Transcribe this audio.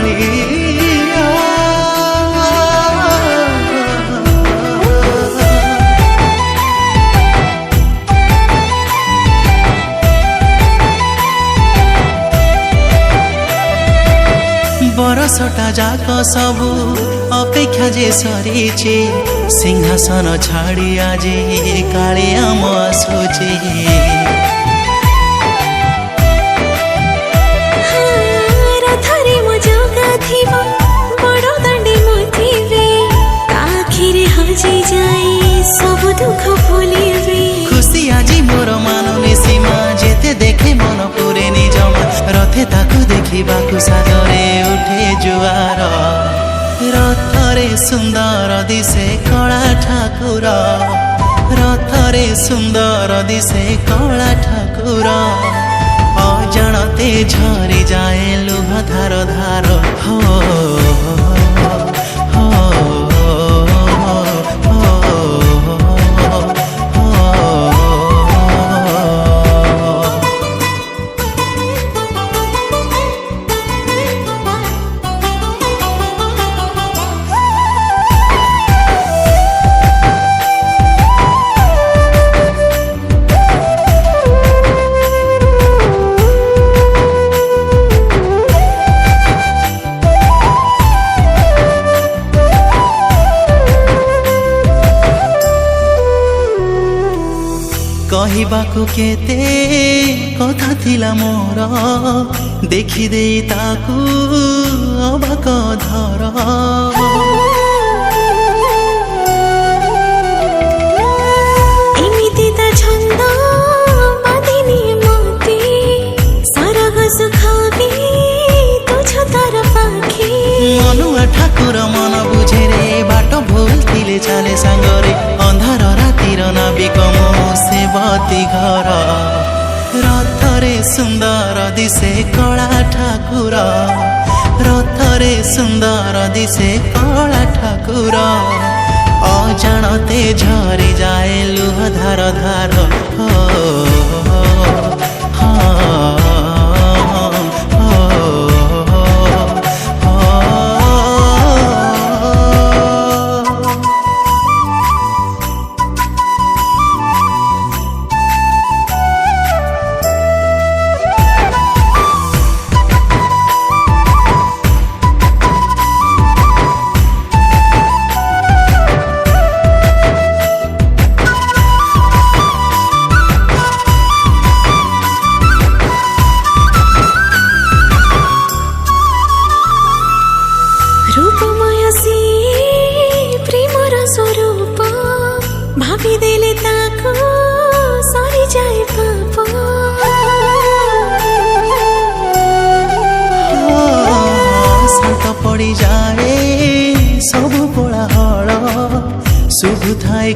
भलिया बरसटा जाक सबू अपेक्षा जे सरीचे सिंहासन छाड़ी आज कालिया म आसुचे रथरे म जोगा थिबा बडो दण्डे म थिबे आखिरे हजि जाई सब दुख भुलिबे खुशी आजी मोर मानुनी सीमा जेते देखे मन पुरे निजमा रथे ताकू देखिबाकू सागरे उठे जुआर रथरे सुंदर दिसे कला ठाकुर रथरे सुंदर दिसे कला ठाकुर अजाणते झरी जाए लुह धार धार हो कहिबाकू केते कथा थिला मोर देखि दे ताकू अबाक धर एमिति त छन्द बाँधिनी मते सरग सुखाबी तुझ तर पाखी मनुआ ठाकुर मन बुझे रे बाटो भूल थिले चाले सांगरे अंधार रातिर नाबिक सेवती घर रथरे सुंदर दिसे कला ठाकुर रथरे सुंदर दिसे कला ठाकुर अजाणते झरी जाए लुह धार धार भाभी देले ताको सरी जाए पाप शांत पड़ी जाए सब कोलाहल शुभ थाए